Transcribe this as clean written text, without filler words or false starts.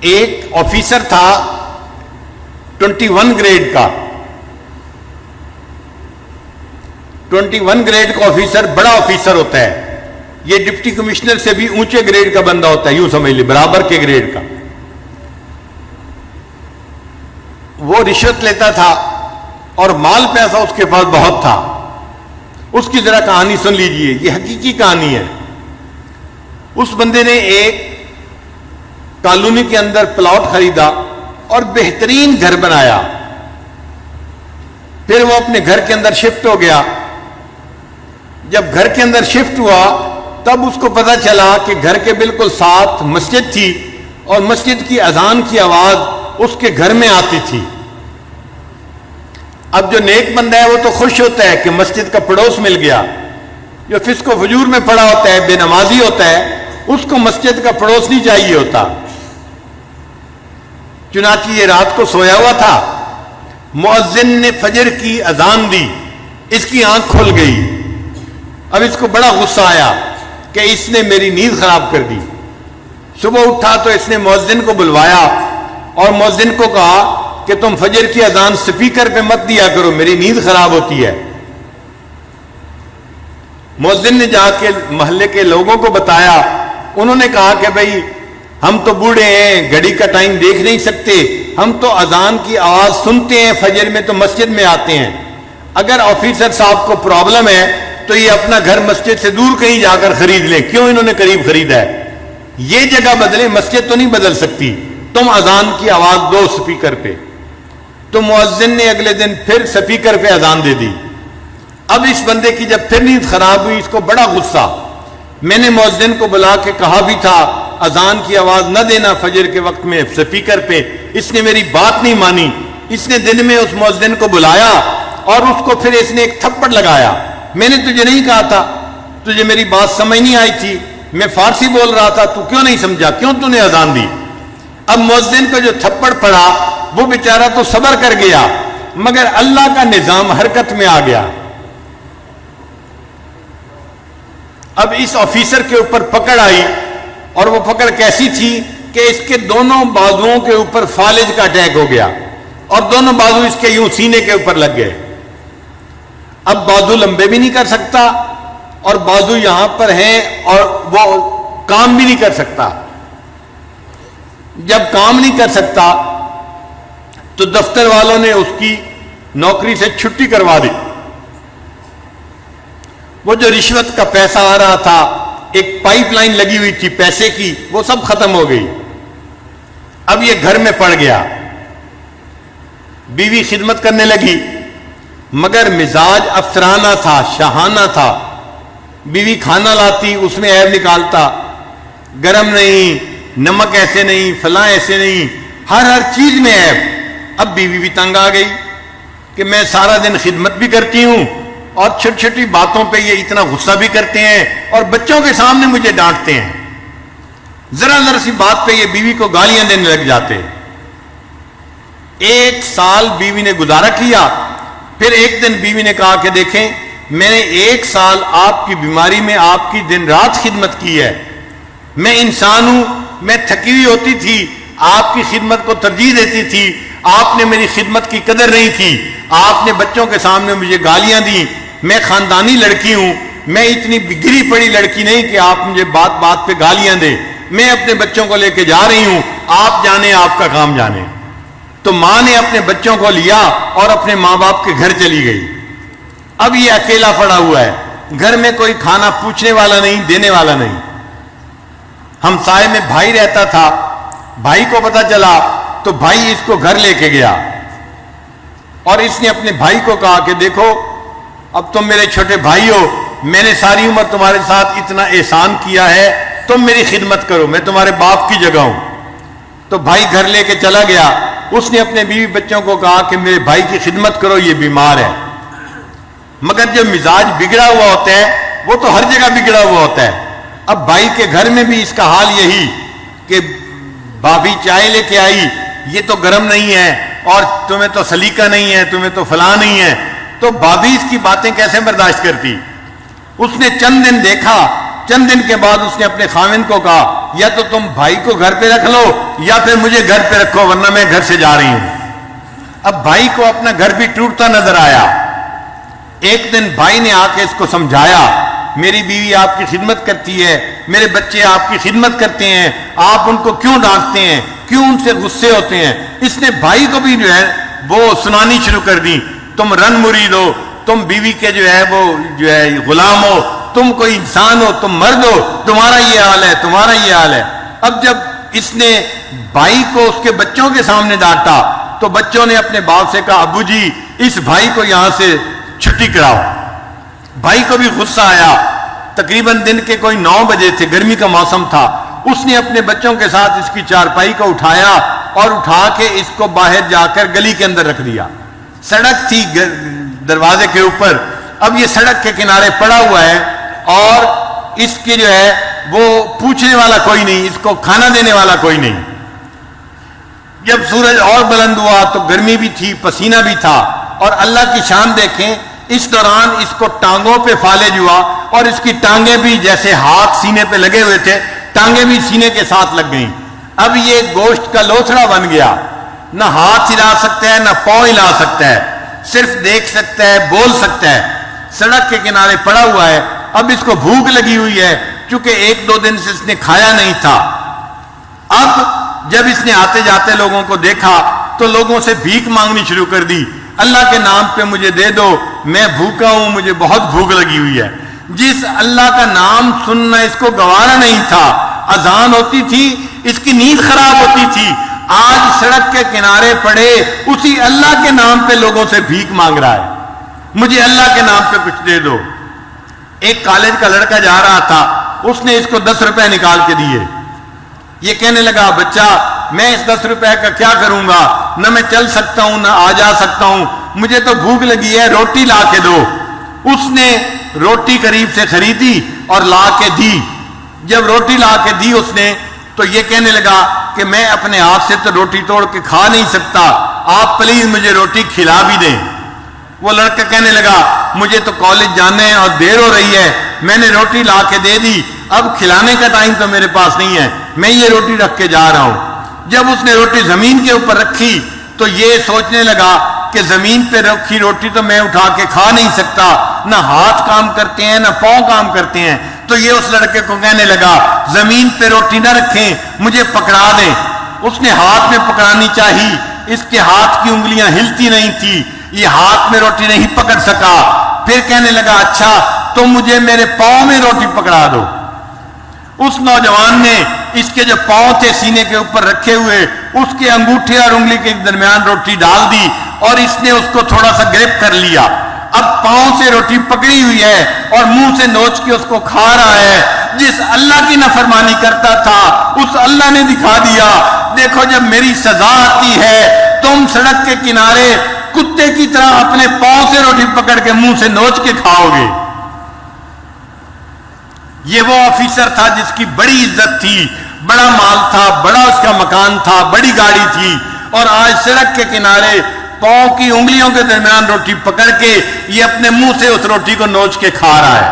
ایک آفیسر تھا 21 گریڈ کا. 21 گریڈ کا آفیسر بڑا آفیسر ہوتا ہے. یہ ڈپٹی کمشنر سے بھی اونچے گریڈ کا بندہ ہوتا ہے, یوں سمجھ لیں برابر کے گریڈ کا. وہ رشوت لیتا تھا اور مال پیسہ اس کے پاس بہت تھا. اس کی ذرا کہانی سن لیجئے, یہ حقیقی کہانی ہے. اس بندے نے ایک کالونی کے اندر پلاٹ خریدا اور بہترین گھر بنایا. پھر وہ اپنے گھر کے اندر شفٹ ہو گیا. جب گھر کے اندر شفٹ ہوا تب اس کو پتا چلا کہ گھر کے بالکل ساتھ مسجد تھی اور مسجد کی اذان کی آواز اس کے گھر میں آتی تھی. اب جو نیک بندہ ہے وہ تو خوش ہوتا ہے کہ مسجد کا پڑوس مل گیا. جو فسق و فجور میں پڑا ہوتا ہے, بے نمازی ہوتا ہے, اس کو مسجد کا پڑوس نہیں چاہیے ہوتا. چنانچہ یہ رات کو سویا ہوا تھا, مؤذن نے فجر کی اذان دی, اس کی آنکھ کھل گئی. اب اس کو بڑا غصہ آیا کہ اس نے میری نیند خراب کر دی. صبح اٹھا تو اس نے مؤذن کو بلوایا اور مؤذن کو کہا کہ تم فجر کی اذان سپیکر پہ مت دیا کرو, میری نیند خراب ہوتی ہے. مؤذن نے جا کے محلے کے لوگوں کو بتایا. انہوں نے کہا کہ بھائی ہم تو بوڑھے ہیں, گھڑی کا ٹائم دیکھ نہیں سکتے, ہم تو اذان کی آواز سنتے ہیں فجر میں تو مسجد میں آتے ہیں. اگر آفیسر صاحب کو پرابلم ہے تو یہ اپنا گھر مسجد سے دور کہیں جا کر خرید لیں, کیوں انہوں نے قریب خریدا ہے. یہ جگہ بدلے, مسجد تو نہیں بدل سکتی, تم اذان کی آواز دو سپیکر پہ. تو مؤذن نے اگلے دن پھر سپیکر پہ اذان دے دی. اب اس بندے کی جب پھر نیند خراب ہوئی, اس کو بڑا غصہ. میں نے مؤذن کو بلا کے کہا بھی تھا اذان کی آواز نہ دینا فجر کے وقت میں سپیکر پہ, اس نے میری بات نہیں مانی. اس نے دن میں اس مؤذن کو بلایا اور اس کو پھر اس نے ایک تھپڑ لگایا. میں نے تجھے نہیں کہا تھا, تجھے میری بات سمجھ نہیں آئی تھی, میں فارسی بول رہا تھا, تو کیوں نہیں سمجھا, کیوں تو نے اذان دی. اب مؤذن کو جو تھپڑ پڑا وہ بیچارہ تو صبر کر گیا, مگر اللہ کا نظام حرکت میں آ گیا. اب اس آفیسر کے اوپر پکڑ آئی, اور وہ پکڑ کیسی تھی کہ اس کے دونوں بازوؤں کے اوپر فالج کا اٹیک ہو گیا اور دونوں بازو اس کے یوں سینے کے اوپر لگ گئے. اب بازو لمبے بھی نہیں کر سکتا اور بازو یہاں پر ہیں اور وہ کام بھی نہیں کر سکتا. جب کام نہیں کر سکتا تو دفتر والوں نے اس کی نوکری سے چھٹی کروا دی. وہ جو رشوت کا پیسہ آ رہا تھا, ایک پائپ لائن لگی ہوئی تھی پیسے کی, وہ سب ختم ہو گئی. اب یہ گھر میں پڑ گیا. بیوی خدمت کرنے لگی مگر مزاج افسرانہ تھا, شاہانہ تھا. بیوی کھانا لاتی, اس میں عیب نکالتا, گرم نہیں, نمک ایسے نہیں, فلاں ایسے نہیں, ہر چیز میں عیب. اب بیوی بھی تنگ آ گئی کہ میں سارا دن خدمت بھی کرتی ہوں اور چھوٹی چھوٹی باتوں پہ یہ اتنا غصہ بھی کرتے ہیں اور بچوں کے سامنے مجھے ڈانٹتے ہیں. ذرا ذرا سی بات پہ یہ بیوی کو گالیاں دینے لگ جاتے. 1 سال بیوی نے گزارا کیا. پھر ایک دن بیوی نے کہا کہ دیکھیں, میں نے 1 سال آپ کی بیماری میں آپ کی دن رات خدمت کی ہے. میں انسان ہوں, میں تھکی ہوئی ہوتی تھی, آپ کی خدمت کو ترجیح دیتی تھی, آپ نے میری خدمت کی قدر نہیں کی, آپ نے بچوں کے سامنے مجھے گالیاں دی. میں خاندانی لڑکی ہوں, میں اتنی گری پڑی لڑکی نہیں کہ آپ مجھے بات بات پہ گالیاں دیں. میں اپنے بچوں کو لے کے جا رہی ہوں, آپ جانے, آپ کا کام جانے. تو ماں نے اپنے بچوں کو لیا اور اپنے ماں باپ کے گھر چلی گئی. اب یہ اکیلا پڑا ہوا ہے, گھر میں کوئی کھانا پوچھنے والا نہیں, دینے والا نہیں. ہمسائے میں بھائی رہتا تھا, بھائی کو پتا چلا تو بھائی اس کو گھر لے کے گیا اور اس نے اپنے بھائی کو کہا کہ دیکھو اب تم میرے چھوٹے بھائی ہو, میں نے ساری عمر تمہارے ساتھ اتنا احسان کیا ہے, تم میری خدمت کرو, میں تمہارے باپ کی جگہ ہوں. تو بھائی گھر لے کے چلا گیا. اس نے اپنے بیوی بچوں کو کہا کہ میرے بھائی کی خدمت کرو, یہ بیمار ہے. مگر جو مزاج بگڑا ہوا ہوتا ہے وہ تو ہر جگہ بگڑا ہوا ہوتا ہے. اب بھائی کے گھر میں بھی اس کا حال یہی کہ بھابھی چائے لے کے آئی, یہ تو گرم نہیں ہے اور تمہیں تو سلیقہ نہیں ہے, تمہیں تو فلاں نہیں ہے. تو بھابھی اس کی باتیں کیسے برداشت کرتی. اس نے چند دن دیکھا چند دن کے بعد اس نے اپنے خاوند کو کہا یا تو تم بھائی کو گھر پہ رکھ لو یا پھر مجھے گھر پہ رکھو ورنہ میں گھر سے جا رہی ہوں۔ اب بھائی کو اپنا گھر بھی ٹوٹتا نظر آیا۔ ایک دن بھائی نے آ کے اس کو سمجھایا میری بیوی آپ کی خدمت کرتی ہے، میرے بچے آپ کی خدمت کرتے ہیں، آپ ان کو کیوں ڈانٹتے ہیں، کیوں ان سے غصے ہوتے ہیں؟ اس نے بھائی کو بھی جو ہے وہ سنانی شروع کر دی، تم رن مرید ہو، تم بیوی کے جو ہے وہ جو ہے غلام ہو، تم کوئی انسان ہو، تم مرد ہو، تمہارا یہ حال ہے، تمہارا یہ حال ہے۔ اب جب اس نے بھائی کو اس کے بچوں کے سامنے ڈانٹا تو بچوں نے اپنے باپ سے کہا ابو جی اس بھائی کو یہاں سے چھٹی کراؤ۔ بھائی کو بھی غصہ آیا۔ تقریباً دن کے کوئی 9 بجے تھے، گرمی کا موسم تھا۔ اس نے اپنے بچوں کے ساتھ اس کی چارپائی کو اٹھایا اور اٹھا کے اس کو باہر جا کر گلی کے اندر رکھ دیا۔ سڑک تھی دروازے کے اوپر، اب یہ سڑک کے کنارے پڑا ہوا ہے اور اس کی جو ہے وہ پوچھنے والا کوئی نہیں، اس کو کھانا دینے والا کوئی نہیں۔ جب سورج اور بلند ہوا تو گرمی بھی تھی، پسینہ بھی تھا، اور اللہ کی شان دیکھیں اس دوران اس کو ٹانگوں پہ فالج ہوا اور اس کی ٹانگیں بھی جیسے ہاتھ سینے پہ لگے ہوئے تھے، ٹانگیں بھی سینے کے ساتھ لگ گئیں۔ اب یہ گوشت کا لوتھڑا بن گیا، نہ ہاتھ ہلا سکتا ہے نہ پاؤں ہلا سکتا ہے، صرف دیکھ سکتا ہے، بول سکتا ہے، سڑک کے کنارے پڑا ہوا ہے۔ اب اس کو بھوک لگی ہوئی ہے چونکہ 1-2 دن سے اس نے کھایا نہیں تھا۔ اب جب اس نے آتے جاتے لوگوں کو دیکھا تو لوگوں سے بھیک مانگنی شروع کر دی، اللہ کے نام پہ مجھے دے دو، میں بھوکا ہوں، مجھے بہت بھوک لگی ہوئی ہے۔ جس اللہ کا نام سننا اس کو گوارا نہیں تھا، اذان ہوتی تھی اس کی نیند خراب ہوتی تھی، آج سڑک کے کنارے پڑے اسی اللہ کے نام پہ لوگوں سے بھیک مانگ رہا ہے، مجھے اللہ کے نام پہ کچھ دے دو۔ ایک کالج کا لڑکا جا رہا تھا، اس نے اس کو 10 روپے نکال کے دیے۔ یہ کہنے لگا بچہ میں اس 10 روپے کا کیا کروں گا، نہ میں چل سکتا ہوں نہ آ جا سکتا ہوں، مجھے تو بھوک لگی ہے، روٹی لا کے دو۔ اس نے روٹی قریب سے خریدی اور لا کے دی۔ جب روٹی لا کے دی اس نے تو یہ کہنے لگا کہ میں اپنے ہاتھ سے تو روٹی توڑ کے کھا نہیں سکتا، آپ پلیز مجھے روٹی کھلا بھی دیں۔ وہ لڑکا کہنے لگا مجھے تو کالج جانے ہیں اور دیر ہو رہی ہے، میں نے روٹی لا کے دے دی، اب کھلانے کا ٹائم تو میرے پاس نہیں ہے، میں یہ روٹی رکھ کے جا رہا ہوں۔ جب اس نے روٹی زمین کے اوپر رکھی تو یہ سوچنے لگا کہ زمین پہ رکھی روٹی تو میں اٹھا کے کھا نہیں سکتا، نہ ہاتھ کام کرتے ہیں نہ پاؤں کام کرتے ہیں۔ تو یہ اس لڑکے کو کہنے لگا زمین پہ روٹی نہ رکھیں، مجھے پکڑا دیں۔ اس نے ہاتھ میں پکڑانی چاہی، اس کے ہاتھ کی انگلیاں ہلتی نہیں تھی، یہ ہاتھ میں روٹی نہیں پکڑ سکا۔ پھر کہنے لگا اچھا تم مجھے میرے پاؤں میں روٹی پکڑا دو۔ اس نوجوان نے اس کے جو پاؤں تھے سینے کے اوپر رکھے ہوئے، اس کے انگوٹھے اور انگلی کے درمیان روٹی ڈال دی اور اس نے اس کو تھوڑا سا گرپ کر لیا۔ اب پاؤں سے روٹی پکڑی ہوئی ہے اور منہ سے نوچ کے اس کو کھا رہا ہے۔ جس اللہ کی نافرمانی کرتا تھا اس اللہ نے دکھا دیا، دیکھو جب میری سزا آتی ہے تم سڑک کے کنارے کتے کی طرح اپنے پاؤں سے روٹی پکڑ کے منہ سے نوچ کے کھاؤ گے۔ یہ وہ آفیسر تھا جس کی بڑی عزت تھی، بڑا مال تھا، بڑا اس کا مکان تھا، بڑی گاڑی تھی، اور آج سڑک کے کنارے پاؤں کی انگلیوں کے درمیان روٹی پکڑ کے یہ اپنے منہ سے اس روٹی کو نوچ کے کھا رہا ہے۔